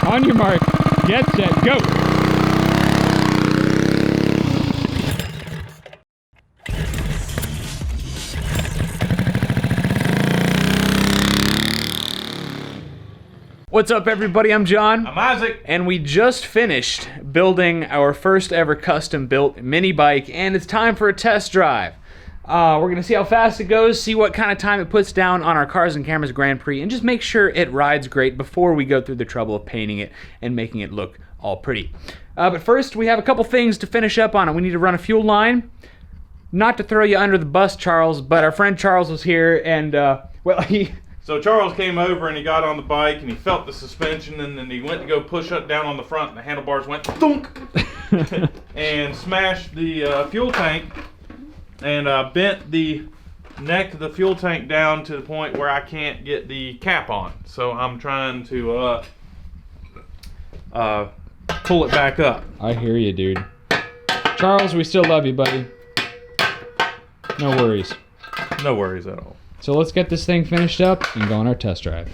On your mark, get set, go! What's up, everybody? I'm John. I'm Isaac. And we just finished building our first ever custom built mini bike, and it's time for a test drive. We're gonna see how fast it goes, see what kind of time it puts down on our Cars and Cameras Grand Prix, and just make sure it rides great before we go through the trouble of painting it and making it look all pretty. But first, we have a couple things to finish up on it. We need to run a fuel line. Not to throw you under the bus, Charles, but our friend Charles was here, and well, So Charles came over and he got on the bike and he felt the suspension, and then he went to go push up down on the front and the handlebars went thunk and smashed the fuel tank and bent the neck of the fuel tank down to the point where I can't get the cap on. So I'm trying to pull it back up. I hear you, dude. Charles, we still love you, buddy. No worries. No worries at all. So let's get this thing finished up and go on our test drive.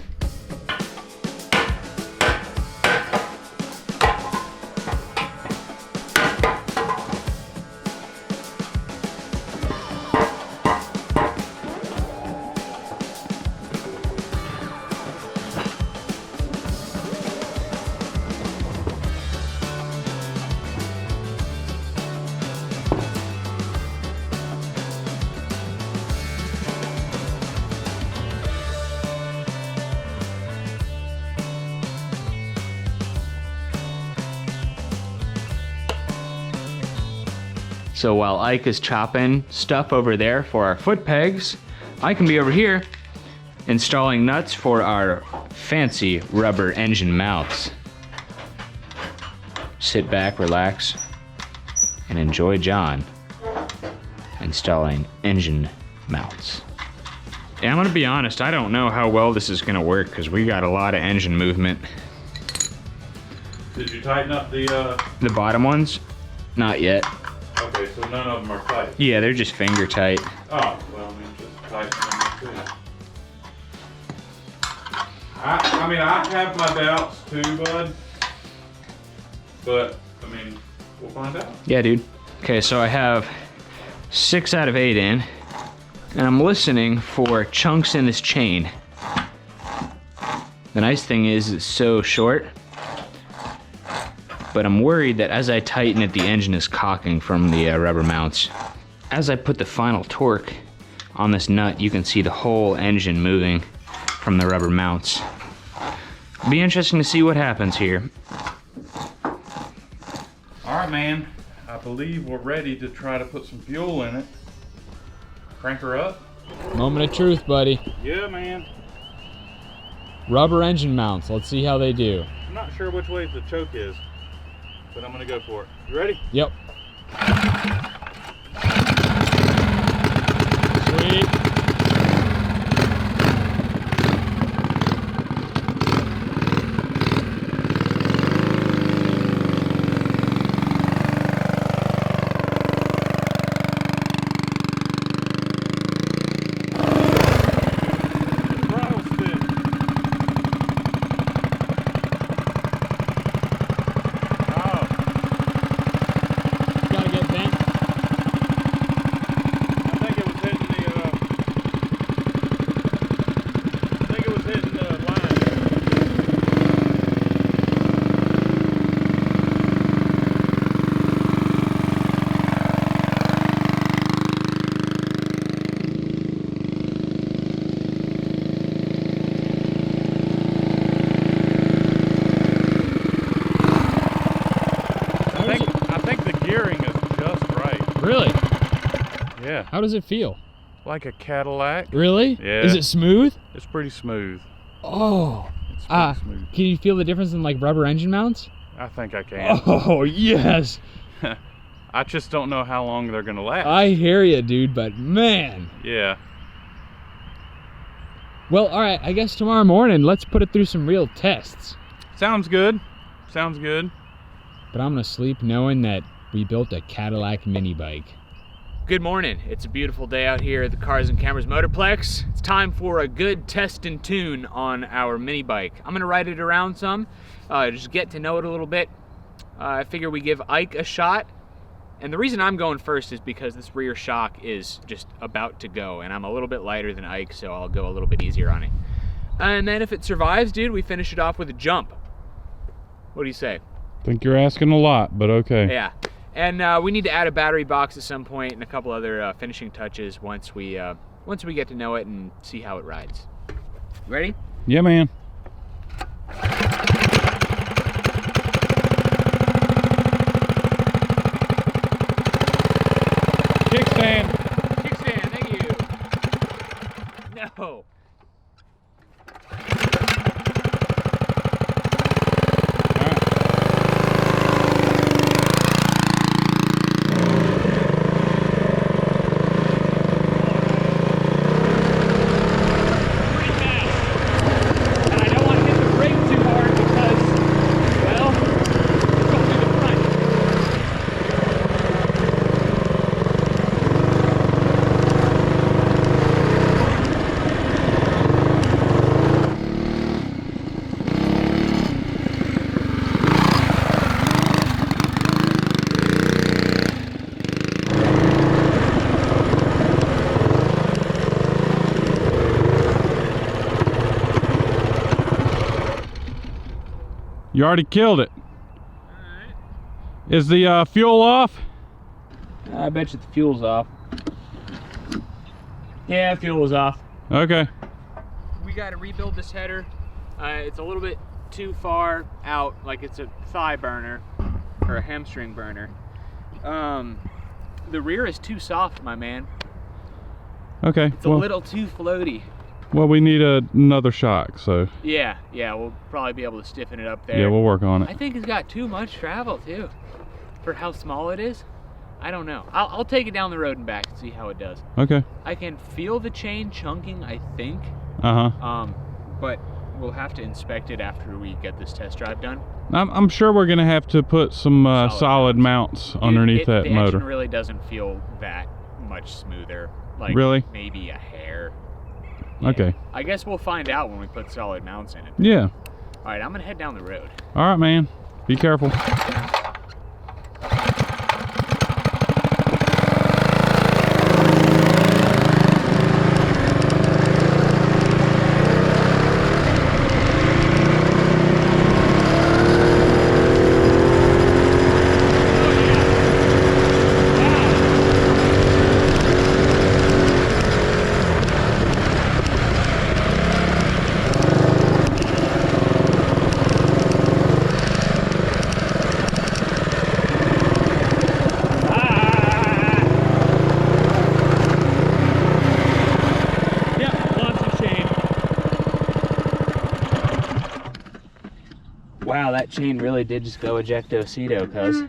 So while Ike is chopping stuff over there for our foot pegs, I can be over here installing nuts for our fancy rubber engine mounts. Sit back, relax, and enjoy John installing engine mounts. Yeah, I'm gonna be honest, I don't know how well this is gonna work because we got a lot of engine movement. Did you tighten up the bottom ones? Not yet. Okay, so none of them are tight. Yeah, they're just finger tight. Oh, well, I mean, just tighten them too. I mean, I have my doubts too, bud. But, I mean, we'll find out. Yeah, dude. Okay, so I have 6 out of 8 in, and I'm listening for chunks in this chain. The nice thing is it's so short, but I'm worried that as I tighten it, the engine is cocking from the rubber mounts. As I put the final torque on this nut, you can see the whole engine moving from the rubber mounts. Be interesting to see what happens here. All right, man. I believe we're ready to try to put some fuel in it. Crank her up. Moment of truth, buddy. Yeah, man. Rubber engine mounts. Let's see how they do. I'm not sure which way the choke is, but I'm gonna go for it. You ready? Yep. Sweet. Really? Yeah. How does it feel? Like a Cadillac. Really? Yeah. Is it smooth? It's pretty smooth. Oh. It's pretty smooth. Can you feel the difference in like rubber engine mounts? I think I can. Oh, yes. I just don't know how long they're gonna last. I hear you, dude, but man. Yeah. Well, all right, I guess tomorrow morning, let's put it through some real tests. Sounds good. Sounds good. But I'm gonna sleep knowing that we built a Cadillac mini bike. Good morning. It's a beautiful day out here at the Cars and Cameras Motorplex. It's time for a good test and tune on our mini bike. I'm gonna ride it around some, just get to know it a little bit. I figure we give Ike a shot. And the reason I'm going first is because this rear shock is just about to go, and I'm a little bit lighter than Ike, so I'll go a little bit easier on it. And then if it survives, dude, we finish it off with a jump. What do you say? I think you're asking a lot, but okay. Yeah. And we need to add a battery box at some point and a couple other finishing touches once we get to know it and see how it rides. Ready? Yeah, man. Kickstand. Kickstand, thank you. No. You already killed it. Alright. Is the fuel off? I bet you the fuel's off. Yeah, fuel was off. Okay. We got to rebuild this header. It's a little bit too far out, like it's a thigh burner or a hamstring burner. The rear is too soft, my man. Okay. It's a little too floaty. Well, we need another shock, so. Yeah, we'll probably be able to stiffen it up there. Yeah, we'll work on it. I think it's got too much travel too, for how small it is. I don't know. I'll take it down the road and back and see how it does. Okay. I can feel the chain chunking, I think. But we'll have to inspect it after we get this test drive done. I'm sure we're gonna have to put some solid mounts underneath that the motor. engine really doesn't feel that much smoother. Like really? Maybe a hair. Yeah. Okay. I guess we'll find out when we put solid mounts in it. Yeah. All right, I'm gonna head down the road. All right, man. Be careful. Wow, that chain really did just go ejecto-cedo, cuz.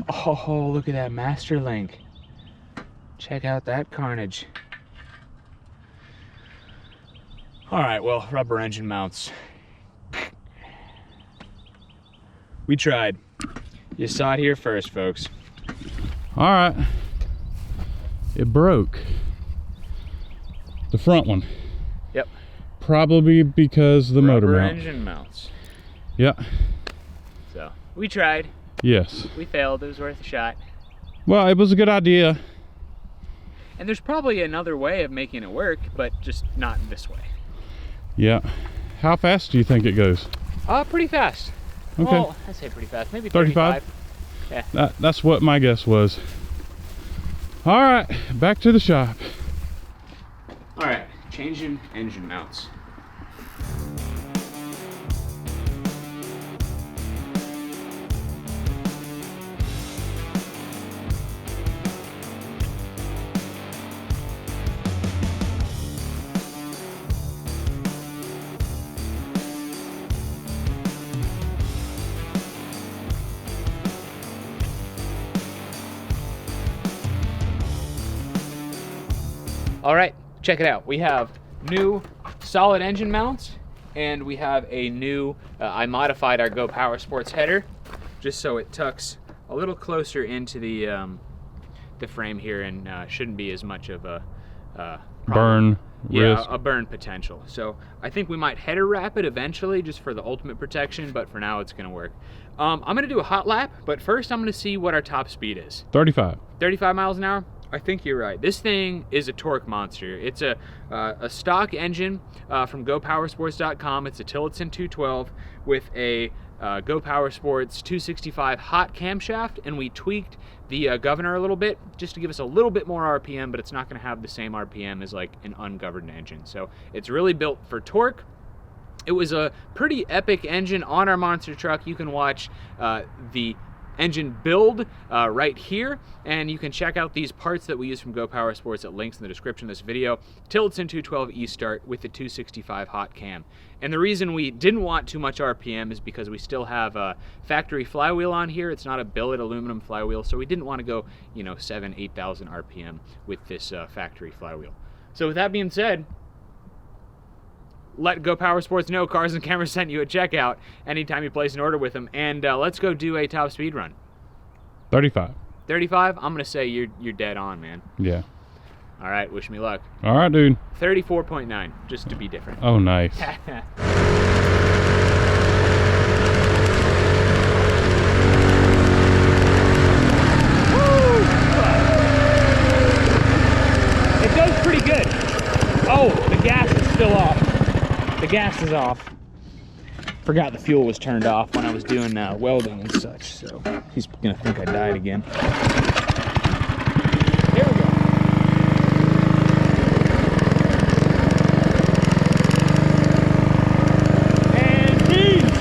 Oh, look at that master link. Check out that carnage. All right, well, rubber engine mounts. We tried. You saw it here first, folks. All right. It broke. The front one. Yep. Probably because the motor Rubber mount. engine mounts. Yeah. So, we tried. Yes. We failed. It was worth a shot. Well, it was a good idea. And there's probably another way of making it work, but just not this way. Yeah. How fast do you think it goes? Pretty fast. Okay. Well, I say pretty fast. Maybe 35? Yeah. That's what my guess was. All right, back to the shop. All right, changing engine mounts. All right, check it out. We have new solid engine mounts, and we have a new, I modified our Go Power Sports header, just so it tucks a little closer into the the frame here and shouldn't be as much of a burn yeah, risk. a burn potential. So I think we might header wrap it eventually just for the ultimate protection, but for now it's gonna work. I'm gonna do a hot lap, but first I'm gonna see what our top speed is. 35. 35 miles an hour? I think you're right. This thing is a torque monster. It's a stock engine from GoPowersports.com. It's a Tillotson 212 with a Go Power Sports 265 hot camshaft, and we tweaked the governor a little bit just to give us a little bit more RPM, but it's not going to have the same RPM as like an ungoverned engine. So it's really built for torque. It was a pretty epic engine on our monster truck. You can watch the engine build right here, and you can check out these parts that we use from Go Power Sports at links in the description of this video. Tillotson 212 E-Start with the 265 hot cam. And the reason we didn't want too much RPM is because we still have a factory flywheel on here. It's not a billet aluminum flywheel, so we didn't want to go, you know, 8,000 RPM with this factory flywheel. So with that being said, let Go Power Sports know Cars and Cameras sent you a checkout anytime you place an order with them, and let's go do a top speed run. 35. 35? I'm gonna say you're dead on, man. Yeah. All right, wish me luck. All right, dude. 34.9, just to be different. Oh, nice. It goes pretty good. Oh, the gas is still off. The gas is off. Forgot the fuel was turned off when I was doing welding and such, so he's gonna think I died again. There we go. And peace!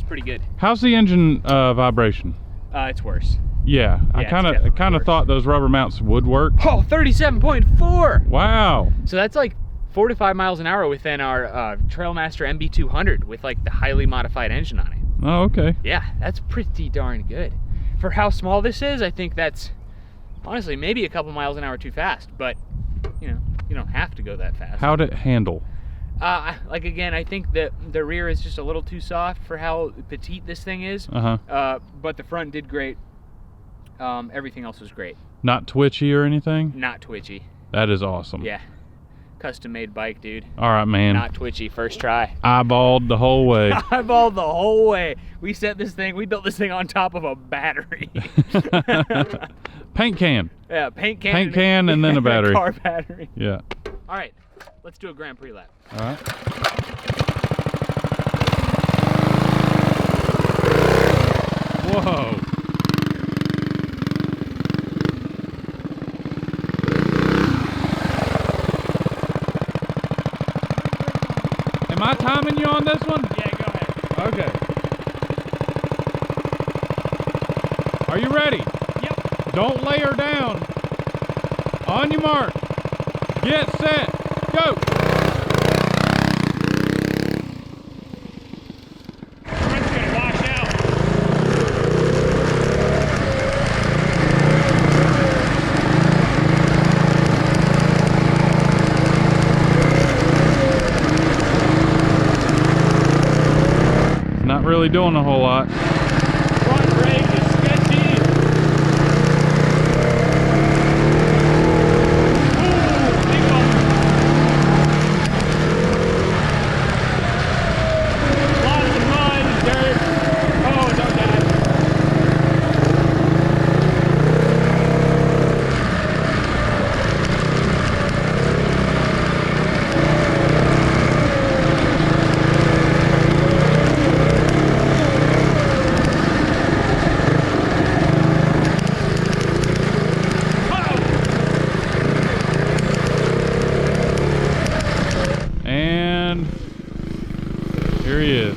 Pretty good. How's the engine vibration? It's worse. Yeah, I it's kind definitely of worse. thought those rubber mounts would work. Oh, 37.4! Wow. So that's like 45 miles an hour within our Trailmaster MB200 with like the highly modified engine on it. Oh, okay. Yeah, that's pretty darn good. For how small this is, I think that's honestly maybe a couple miles an hour too fast, but you know, you don't have to go that fast. How'd it handle? Like again, I think that the rear is just a little too soft for how petite this thing is. But the front did great. Everything else was great. Not twitchy or anything? Not twitchy. That is awesome. Yeah. Custom made bike, dude. All right, man. Not twitchy, first try. Eyeballed the whole way. Eyeballed the whole way. We built this thing on top of a battery. Paint can. Yeah, paint can. Paint can and then a battery. Car battery. Yeah. All right, let's do a Grand Prix lap. All right. Whoa. Am I timing you on this one? Yeah, go ahead. Okay. Are you ready? Yep. Don't lay her down. On your mark. Get set. Go. Front's gonna wash out. It's not really doing a whole lot. Front brake is sketchy. Ooh, big bump. Lots of mud and dirt. Oh, don't die. And here he is.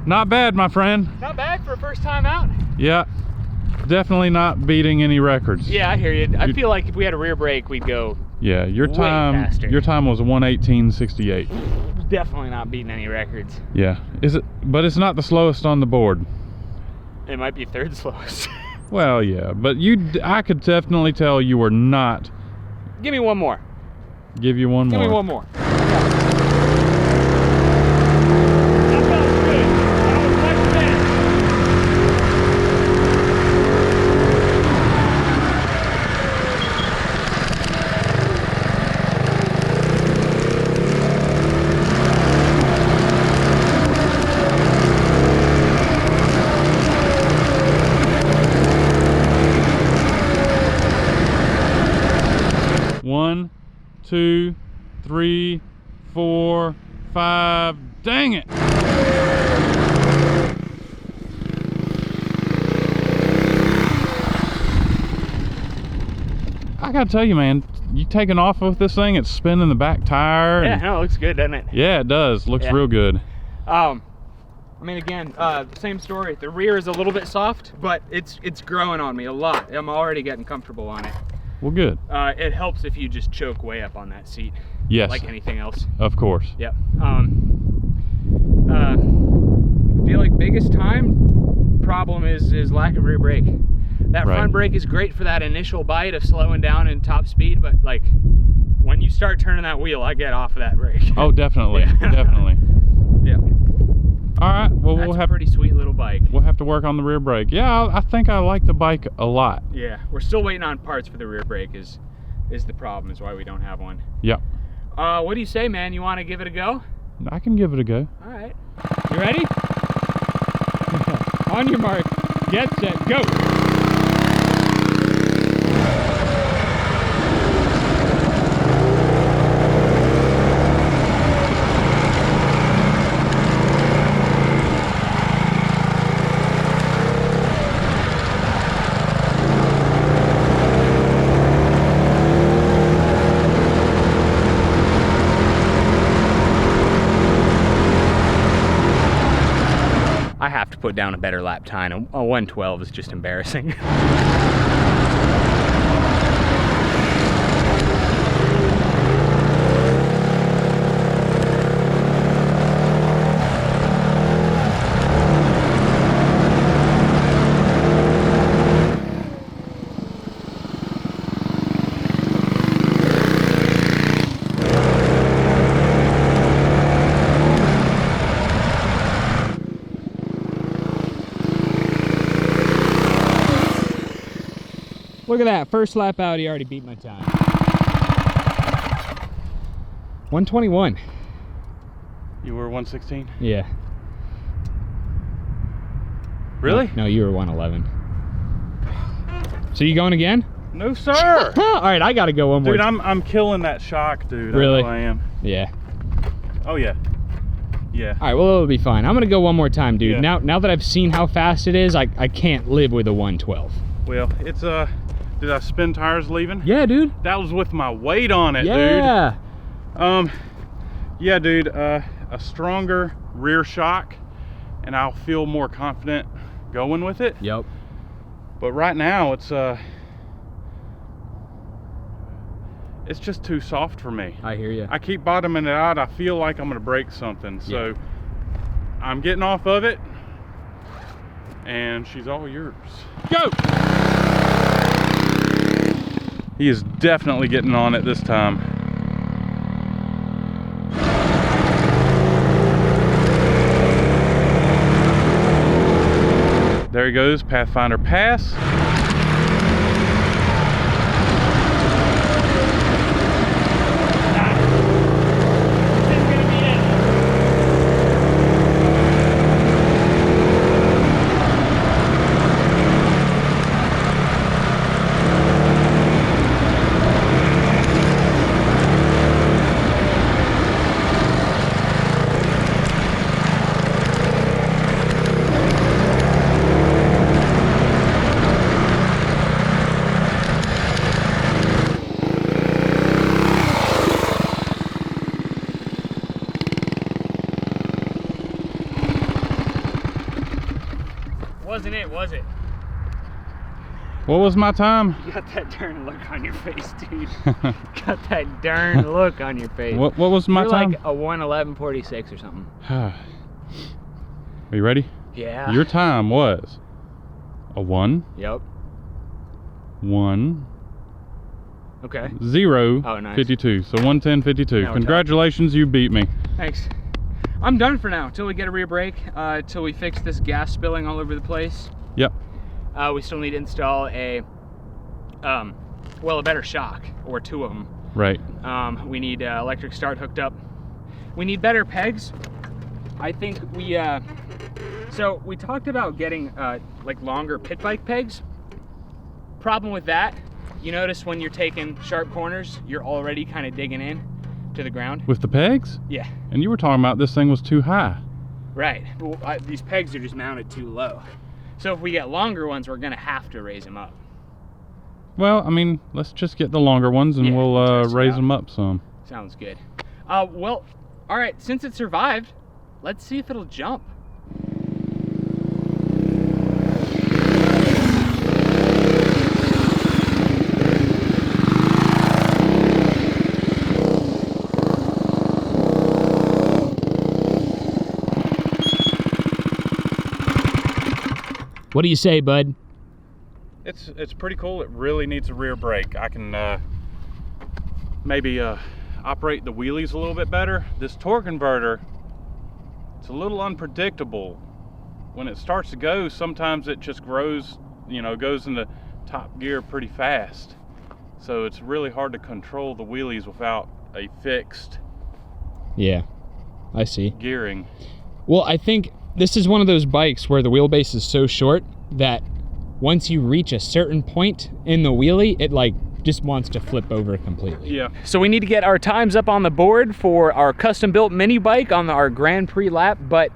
Not bad, my friend. Not bad for a first time out. Yeah, definitely not beating any records. Yeah, I hear you. I feel like if we had a rear brake, we'd go Yeah, your Way time faster. your time was 1:18.68. Definitely not beating any records. Yeah. Is it? But it's not the slowest on the board. It might be third slowest. Well, yeah, but I could definitely tell you were not. Give me one more. Give you one more. Give me one more. That felt good. That was much better. One, 2, 3, 4, 5. Dang it! I gotta tell you, man, you taking off with this thing, it's spinning the back tire. Yeah, no, it looks good, doesn't it? Yeah, it does. Looks real good. I mean, again, same story. The rear is a little bit soft, but it's growing on me a lot. I'm already getting comfortable on it. Well, good. It helps if you just choke way up on that seat. Yes. Like anything else. Of course. Yep. I feel like biggest time problem is lack of rear brake. That front brake is great for that initial bite of slowing down in top speed, but like when you start turning that wheel, I get off of that brake. Oh, definitely. Yeah. Definitely. Yeah. All right. Well, That's we'll a have pretty sweet little bike. we'll have to work on the rear brake. Yeah, I think I like the bike a lot. Yeah, we're still waiting on parts for the rear brake is the problem, is why we don't have one. Yep. What do you say, man? You want to give it a go? I can give it a go. All right. You ready? On your mark, get set, go. I have to put down a better lap time. A 112 is just embarrassing. Look at that, first lap out, he already beat my time. 121. You were 116? Yeah. Really? No, you were 111. So you going again? No, sir. All right, I gotta go one more. Dude, I'm killing that shock, dude. Really? I know I am. Yeah. Oh, yeah. Yeah. All right, well, it'll be fine. I'm gonna go one more time, dude. Yeah. Now that I've seen how fast it is, I can't live with a 112. Well, it's did I spin tires leaving? Yeah, dude. That was with my weight on it, Yeah. dude. Yeah, dude, a stronger rear shock and I'll feel more confident going with it. Yep. But right now it's just too soft for me. I hear you. I keep bottoming it out. I feel like I'm gonna break something. So I'm getting off of it and she's all yours. Go! He is definitely getting on it this time. There he goes, Pathfinder pass. What was my time? You got that darn look on your face, dude. Got that darn look on your face. What was my time? Like a 1:11:46 or something. Are you ready? Yeah. Your time was a 1. Yep. 1. Okay. 0. Oh, nice. 52. So 1:10:52. Now we're Congratulations, you beat me. Thanks. I'm done for now. Till we get a rear brake. Till we fix this gas spilling all over the place. Yep. We still need to install a better shock, or 2 of them. Right. We need electric start hooked up. We need better pegs. I think so we talked about getting like longer pit bike pegs. Problem with that, you notice when you're taking sharp corners, you're already kind of digging in to the ground. With the pegs? Yeah. And you were talking about this thing was too high. Right. Well, these pegs are just mounted too low. So if we get longer ones, we're gonna have to raise them up. Well, I mean, let's just get the longer ones and we'll raise them up some. Sounds good. Well, all right, since it survived, let's see if it'll jump. What do you say, bud? It's pretty cool. It really needs a rear brake. I can maybe operate the wheelies a little bit better. This torque converter, it's a little unpredictable. When it starts to go, sometimes it just grows, you know, goes into top gear pretty fast. So it's really hard to control the wheelies without a fixed Yeah, I see. gearing. Well, I think this is one of those bikes where the wheelbase is so short that once you reach a certain point in the wheelie, it like just wants to flip over completely. Yeah. So we need to get our times up on the board for our custom built mini bike on our Grand Prix lap. But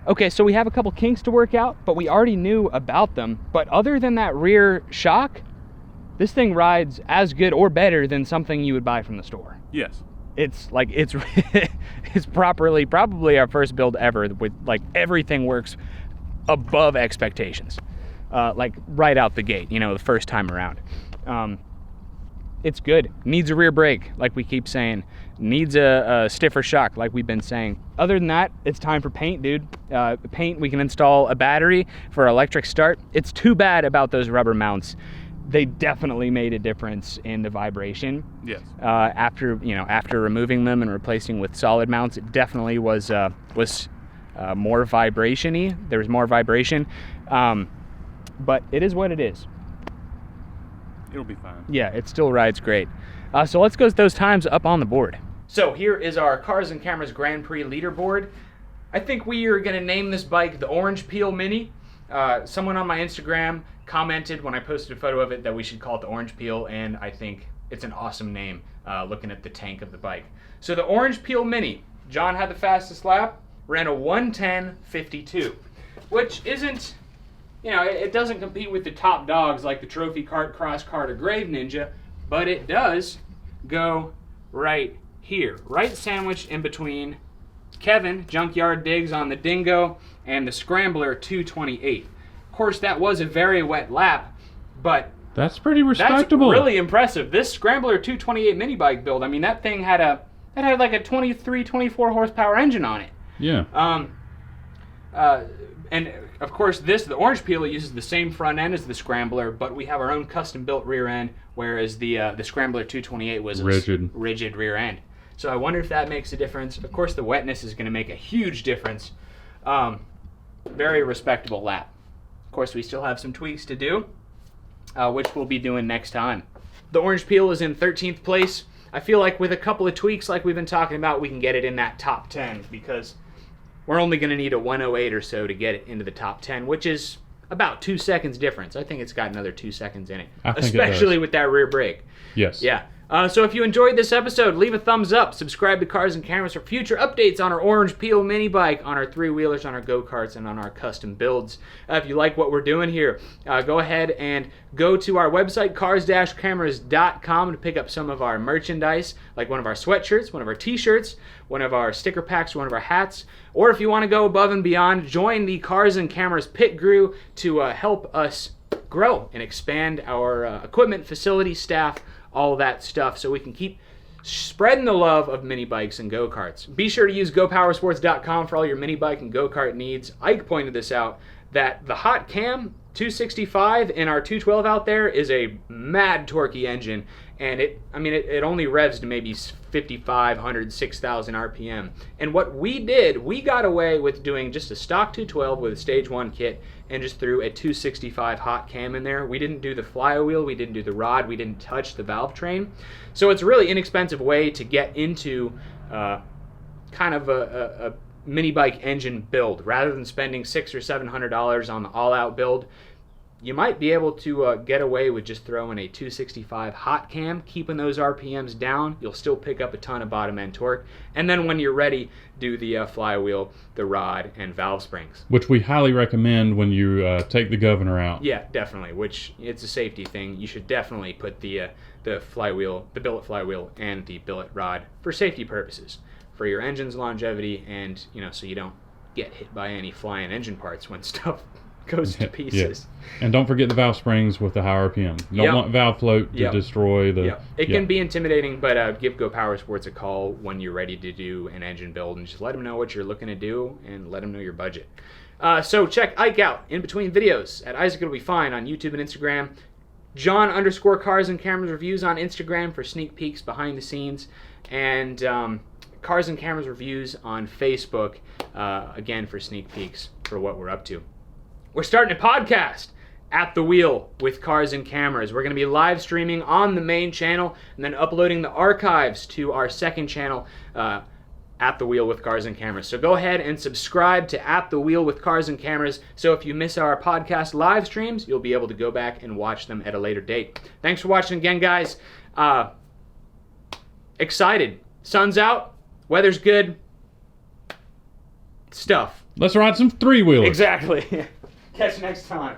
okay, so we have a couple kinks to work out, but we already knew about them. But other than that rear shock, this thing rides as good or better than something you would buy from the store. Yes. It's like it's probably our first build ever with like everything works above expectations, like right out the gate, you know, the first time around. It's good. Needs a rear brake, like we keep saying. Needs a stiffer shock, like we've been saying. Other than that, it's time for paint, dude. Paint, we can install a battery for electric start. It's too bad about those rubber mounts. They definitely made a difference in the vibration. Yes. After removing them and replacing with solid mounts, it definitely was more vibration-y. There was more vibration, but it is what it is. It'll be fine. Yeah, it still rides great. So let's go with those times up on the board. So here is our Cars and Cameras Grand Prix leaderboard. I think we are going to name this bike the Orange Peel Mini. Someone on my Instagram commented when I posted a photo of it that we should call it the Orange Peel, and I think it's an awesome name looking at the tank of the bike. So the Orange Peel Mini, John had the fastest lap, ran a 1:10:52, which isn't, you know, it doesn't compete with the top dogs like the Trophy Kart, Cross Kart, or Grave Ninja, but it does go right here, right sandwiched in between Kevin, Junkyard Digs on the Dingo, and the Scrambler 228. Of course, that was a very wet lap, but that's pretty respectable. That's really impressive. This Scrambler 228 mini bike build, I mean, that thing had like a 23, 24 horsepower engine on it. Yeah. And of course, the Orange Peel uses the same front end as the Scrambler, but we have our own custom built rear end, whereas the Scrambler 228 was a rigid rear end. So I wonder if that makes a difference. Of course, the wetness is going to make a huge difference. Very respectable lap. Of course, we still have some tweaks to do, which we'll be doing next time. The Orange Peel is in 13th place. I feel like with a couple of tweaks like we've been talking about, we can get it in that top 10, because we're only going to need a 108 or so to get it into the top 10, which is about 2 seconds difference. I think it's got another 2 seconds in it, especially with that rear brake. Yes. Yeah. So if you enjoyed this episode, leave a thumbs up, subscribe to Cars and Cameras for future updates on our Orange Peel mini bike, on our 3-wheelers, on our go-karts, and on our custom builds. If you like what we're doing here, go ahead and go to our website, cars-cameras.com, to pick up some of our merchandise, like one of our sweatshirts, one of our t-shirts, one of our sticker packs, one of our hats. Or if you want to go above and beyond, join the Cars and Cameras pit crew to help us grow and expand our equipment, facility, staff, all that stuff, so we can keep spreading the love of mini bikes and go-karts. Be sure to use GoPowersports.com for all your mini bike and go-kart needs. Ike pointed this out, that the hot cam 265 in our 212 out there is a mad torquey engine, and it only revs to maybe 5,500, 6,000 RPM. And what we did, we got away with doing just a stock 212 with a stage 1 kit and just threw a 265 hot cam in there. We didn't do the flywheel, we didn't do the rod, we didn't touch the valve train. So it's a really inexpensive way to get into kind of a mini bike engine build. Rather than spending $600 or $700 on the all-out build, you might be able to get away with just throwing a 265 hot cam, keeping those RPMs down. You'll still pick up a ton of bottom end torque. And then when you're ready, do the flywheel, the rod, and valve springs. Which we highly recommend when you take the governor out. Yeah, definitely. Which it's a safety thing. You should definitely put the flywheel, the billet flywheel, and the billet rod for safety purposes, for your engine's longevity, and so you don't get hit by any flying engine parts when stuff goes to pieces. Yeah. And don't forget the valve springs with the high RPM. Don't want valve float to destroy the... It can be intimidating, but give Go Power Sports a call when you're ready to do an engine build, and just let them know what you're looking to do, and let them know your budget. So check Ike out in between videos at Isaac It'll Be Fine on YouTube and Instagram. John_Cars and Cameras Reviews on Instagram for sneak peeks behind the scenes, and Cars and Cameras Reviews on Facebook, again for sneak peeks for what we're up to. We're starting a podcast, At the Wheel with Cars and Cameras. We're going to be live streaming on the main channel and then uploading the archives to our second channel, At the Wheel with Cars and Cameras. So go ahead and subscribe to At the Wheel with Cars and Cameras, so if you miss our podcast live streams, you'll be able to go back and watch them at a later date. Thanks for watching again, guys. Excited. Sun's out. Weather's good. Stuff. Let's ride some three-wheelers. Exactly. Catch you next time.